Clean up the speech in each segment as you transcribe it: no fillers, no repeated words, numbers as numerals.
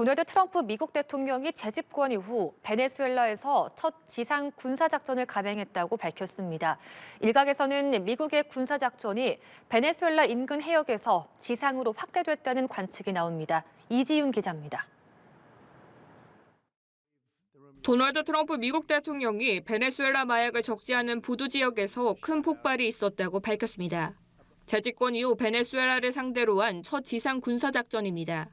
도널드 트럼프 미국 대통령이 재집권 이후 베네수엘라에서 첫 지상 군사작전을 감행했다고 밝혔습니다. 일각에서는 미국의 군사작전이 베네수엘라 인근 해역에서 지상으로 확대됐다는 관측이 나옵니다. 이지윤 기자입니다. 도널드 트럼프 미국 대통령이 베네수엘라 마약을 적재하는 부두 지역에서 큰 폭발이 있었다고 밝혔습니다. 재집권 이후 베네수엘라를 상대로 한 첫 지상 군사작전입니다.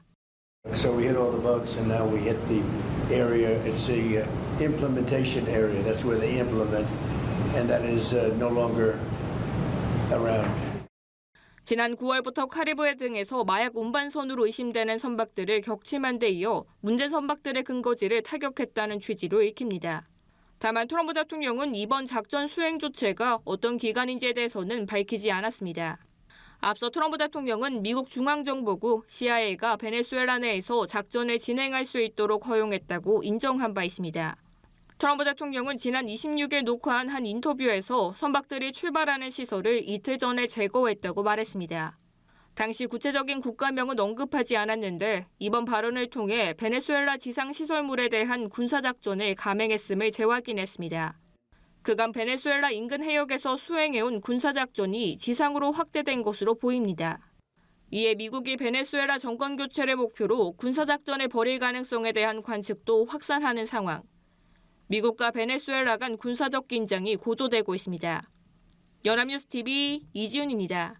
So we hit all the boats and now we hit the area. It's the implementation area. That's where they implement and that is no longer around. 지난 9월부터 카리브해 등에서 마약 운반선으로 의심되는 선박들을 격침한 데 이어 문제 선박들의 근거지를 타격했다는 취지로 읽힙니다. 다만 트럼프 대통령은 이번 작전 수행 주체가 어떤 기관인지에 대해서는 밝히지 않았습니다. 앞서 트럼프 대통령은 미국 중앙정보국 CIA가 베네수엘라 내에서 작전을 진행할 수 있도록 허용했다고 인정한 바 있습니다. 트럼프 대통령은 지난 26일 녹화한 한 인터뷰에서 선박들이 출발하는 시설을 이틀 전에 제거했다고 말했습니다. 당시 구체적인 국가명은 언급하지 않았는데 이번 발언을 통해 베네수엘라 지상 시설물에 대한 군사작전을 감행했음을 재확인했습니다. 그간 베네수엘라 인근 해역에서 수행해온 군사작전이 지상으로 확대된 것으로 보입니다. 이에 미국이 베네수엘라 정권 교체를 목표로 군사작전을 벌일 가능성에 대한 관측도 확산하는 상황. 미국과 베네수엘라 간 군사적 긴장이 고조되고 있습니다. 연합뉴스TV 이지윤입니다.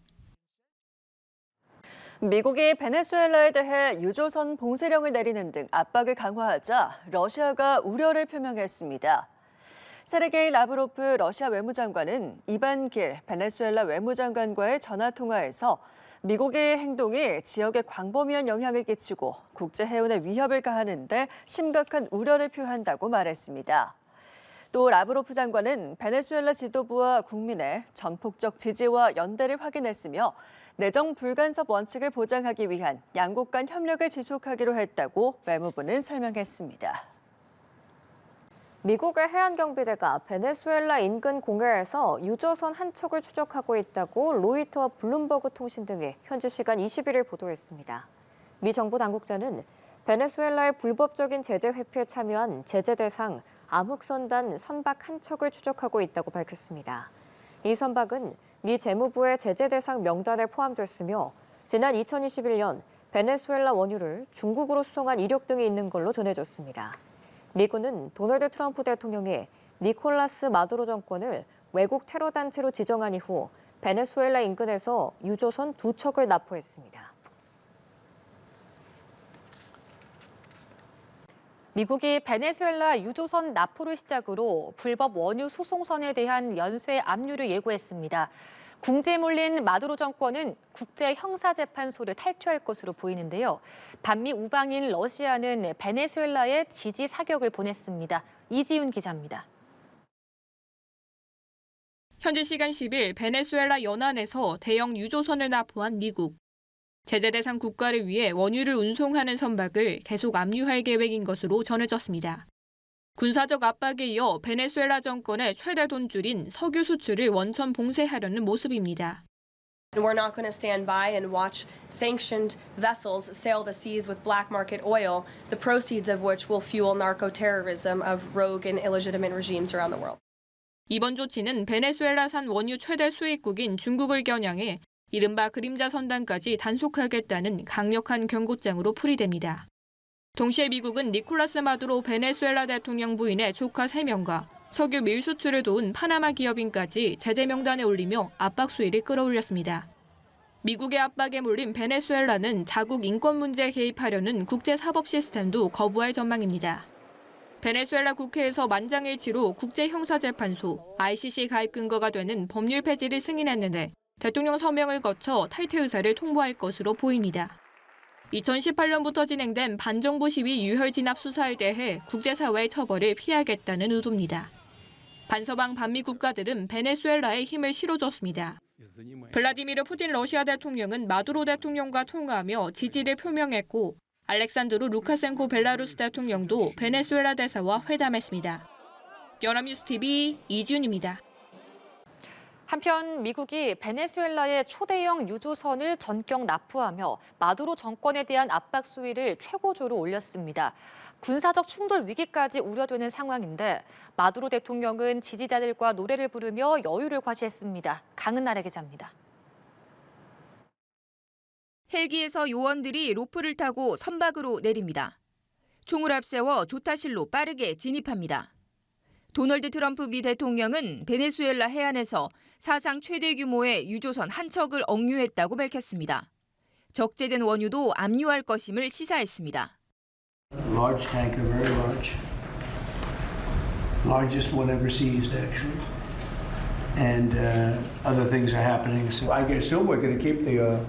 미국이 베네수엘라에 대해 유조선 봉쇄령을 내리는 등 압박을 강화하자 러시아가 우려를 표명했습니다. 세르게이 라브로프 러시아 외무장관은 이반 길 베네수엘라 외무장관과의 전화통화에서 미국의 행동이 지역에 광범위한 영향을 끼치고 국제 해운에 위협을 가하는 데 심각한 우려를 표한다고 말했습니다. 또 라브로프 장관은 베네수엘라 지도부와 국민의 전폭적 지지와 연대를 확인했으며 내정 불간섭 원칙을 보장하기 위한 양국 간 협력을 지속하기로 했다고 외무부는 설명했습니다. 미국의 해안경비대가 베네수엘라 인근 공해에서 유조선 한 척을 추적하고 있다고 로이터와 블룸버그 통신 등이 현지 시간 21일 보도했습니다. 미 정부 당국자는 베네수엘라의 불법적인 제재 회피에 참여한 제재 대상 암흑선단 선박 한 척을 추적하고 있다고 밝혔습니다. 이 선박은 미 재무부의 제재 대상 명단에 포함됐으며 지난 2021년 베네수엘라 원유를 중국으로 수송한 이력 등이 있는 걸로 전해졌습니다. 미군은 도널드 트럼프 대통령이 니콜라스 마두로 정권을 외국 테러 단체로 지정한 이후 베네수엘라 인근에서 유조선 2척을 납포했습니다. 미국이 베네수엘라 유조선 납포를 시작으로 불법 원유 수송선에 대한 연쇄 압류를 예고했습니다. 궁지에 몰린 마두로 정권은 국제형사재판소를 탈퇴할 것으로 보이는데요. 반미 우방인 러시아는 베네수엘라에 지지 사격을 보냈습니다. 이지윤 기자입니다. 현지 시간 10일 베네수엘라 연안에서 대형 유조선을 납포한 미국. 제재 대상 국가를 위해 원유를 운송하는 선박을 계속 압류할 계획인 것으로 전해졌습니다. 군사적 압박에 이어 베네수엘라 정권의 최대 돈줄인 석유 수출을 원천 봉쇄하려는 모습입니다. We're not going to stand by and watch sanctioned vessels sail the seas with black market oil, the proceeds of which will fuel narco-terrorism of rogue and illegitimate regimes around the world. 이번 조치는 베네수엘라산 원유 최대 수입국인 중국을 겨냥해 이른바 그림자 선단까지 단속하겠다는 강력한 경고장으로 풀이됩니다. 동시에 미국은 니콜라스 마두로 베네수엘라 대통령 부인의 조카 3명과 석유 밀 수출을 도운 파나마 기업인까지 제재 명단에 올리며 압박 수위를 끌어올렸습니다. 미국의 압박에 몰린 베네수엘라는 자국 인권 문제에 개입하려는 국제사법 시스템도 거부할 전망입니다. 베네수엘라 국회에서 만장일치로 국제형사재판소 ICC 가입 근거가 되는 법률 폐지를 승인했는데 대통령 서명을 거쳐 탈퇴 의사를 통보할 것으로 보입니다. 2018년부터 진행된 반정부 시위 유혈 진압 수사에 대해 국제사회의 처벌을 피하겠다는 의도입니다. 반서방 반미 국가들은 베네수엘라에 힘을 실어줬습니다. 블라디미르 푸틴 러시아 대통령은 마두로 대통령과 통화하며 지지를 표명했고 알렉산드루 루카센코 벨라루스 대통령도 베네수엘라 대사와 회담했습니다. 연합뉴스TV 이지윤입니다. 한편 미국이 베네수엘라의 초대형 유조선을 전격 납포하며 마두로 정권에 대한 압박 수위를 최고조로 올렸습니다. 군사적 충돌 위기까지 우려되는 상황인데 마두로 대통령은 지지자들과 노래를 부르며 여유를 과시했습니다. 강은나래 기자입니다. 헬기에서 요원들이 로프를 타고 선박으로 내립니다. 총을 앞세워 조타실로 빠르게 진입합니다. 도널드 트럼프 미 대통령은 베네수엘라 해안에서 사상 최대 규모의 유조선 한 척을 억류했다고 밝혔습니다. 적재된 원유도 압류할 것임을 시사했습니다. Large tanker, very large. Largest one ever seized, actually. And other things are happening. So I assume we're going to keep the oil.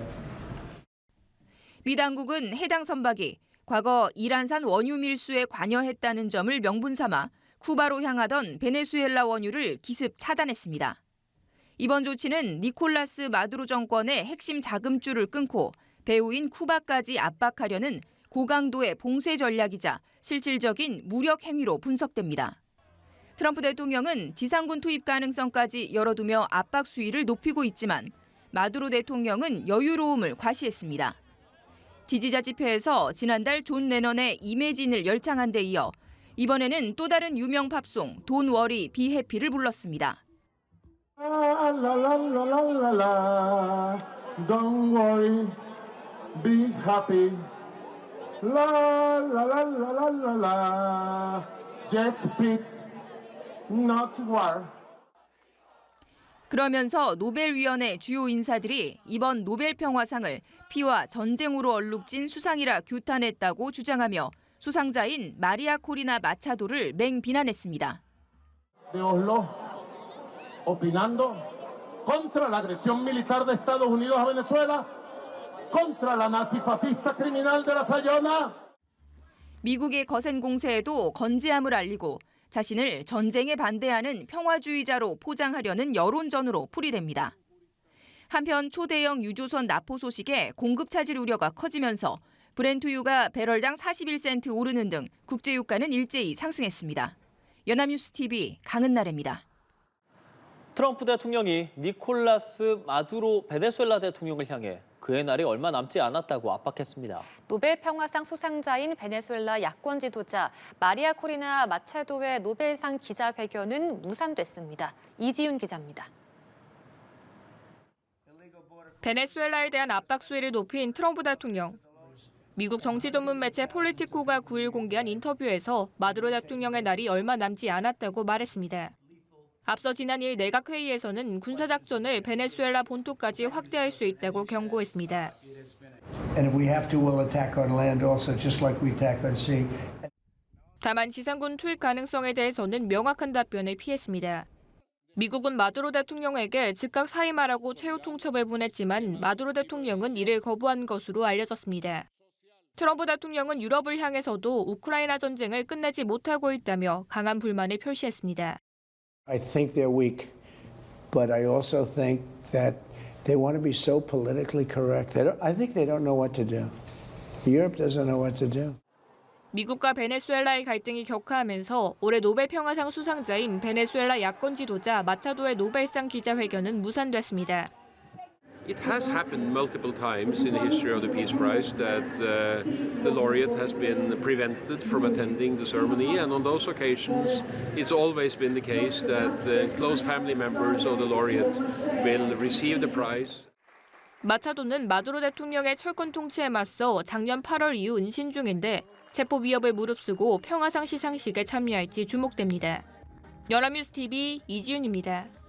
미 당국은 해당 선박이 과거 이란산 원유 밀수에 관여했다는 점을 명분 삼아 쿠바로 향하던 베네수엘라 원유를 기습 차단했습니다. 이번 조치는 니콜라스 마두로 정권의 핵심 자금줄을 끊고 배후인 쿠바까지 압박하려는 고강도의 봉쇄 전략이자 실질적인 무력 행위로 분석됩니다. 트럼프 대통령은 지상군 투입 가능성까지 열어두며 압박 수위를 높이고 있지만 마두로 대통령은 여유로움을 과시했습니다. 지지자 집회에서 지난달 존 레넌의 이매진을 열창한 데 이어 이번에는 또 다른 유명 팝송 Don't Worry, Be Happy를 불렀습니다. Don't worry, be happy. La la la la la la la. Just peace, not war. 그러면서 노벨위원회 주요 인사들이 이번 노벨 평화상을 피와 전쟁으로 얼룩진 수상이라 규탄했다고 주장하며 수상자인 마리아 코리나 마차도를 맹비난했습니다. De Oslo, opinando contra la agresión militar de Estados Unidos a Venezuela, contra la nazi-fascista criminal de la Sayona. 미국의 거센 공세에도 건재함을 알리고 자신을 전쟁에 반대하는 평화주의자로 포장하려는 여론전으로 풀이됩니다. 한편 초대형 유조선 납포 소식에 공급 차질 우려가 커지면서 브렌트유가 배럴당 41센트 오르는 등 국제유가는 일제히 상승했습니다. 연합뉴스TV 강은나래입니다. 트럼프 대통령이 니콜라스 마두로 베네수엘라 대통령을 향해 그의 날이 얼마 남지 않았다고 압박했습니다. 노벨 평화상 수상자인 베네수엘라 야권 지도자 마리아 코리나 마차도의 노벨상 기자회견은 무산됐습니다. 이지윤 기자입니다. 베네수엘라에 대한 압박 수위를 높인 트럼프 대통령. 미국 정치 전문 매체 폴리티코가 9일 공개한 인터뷰에서 마두로 대통령의 날이 얼마 남지 않았다고 말했습니다. 앞서 지난 2일 내각회의에서는 군사작전을 베네수엘라 본토까지 확대할 수 있다고 경고했습니다. And if we have to, we'll attack on land also, just like we attack on sea. 다만 지상군 투입 가능성에 대해서는 명확한 답변을 피했습니다. 미국은 마두로 대통령에게 즉각 사임하라고 최후 통첩을 보냈지만 마두로 대통령은 이를 거부한 것으로 알려졌습니다. 트럼프 대통령은 유럽을 향해서도 우크라이나 전쟁을 끝내지 못하고 있다며 강한 불만을 표시했습니다. I think they're weak, but I also think that they want to be so politically correct. I think they don't know what to do. Europe doesn't know what to do. 미국과 베네수엘라의 갈등이 격화하면서 올해 노벨 평화상 수상자인 베네수엘라 야권 지도자 마차도의 노벨상 기자회견은 무산됐습니다. It has happened multiple times in the history of the Peace Prize that the laureate has been prevented from attending the ceremony, and on those occasions it's always been the case that close family members of the laureate will receive the prize. 마차도는 마두로 대통령의 철권 통치에 맞서 작년 8월 이후 은신 중인데 체포 위협을 무릅쓰고 평화상 시상식에 참여할지 주목됩니다. 연합뉴스TV 이지윤입니다.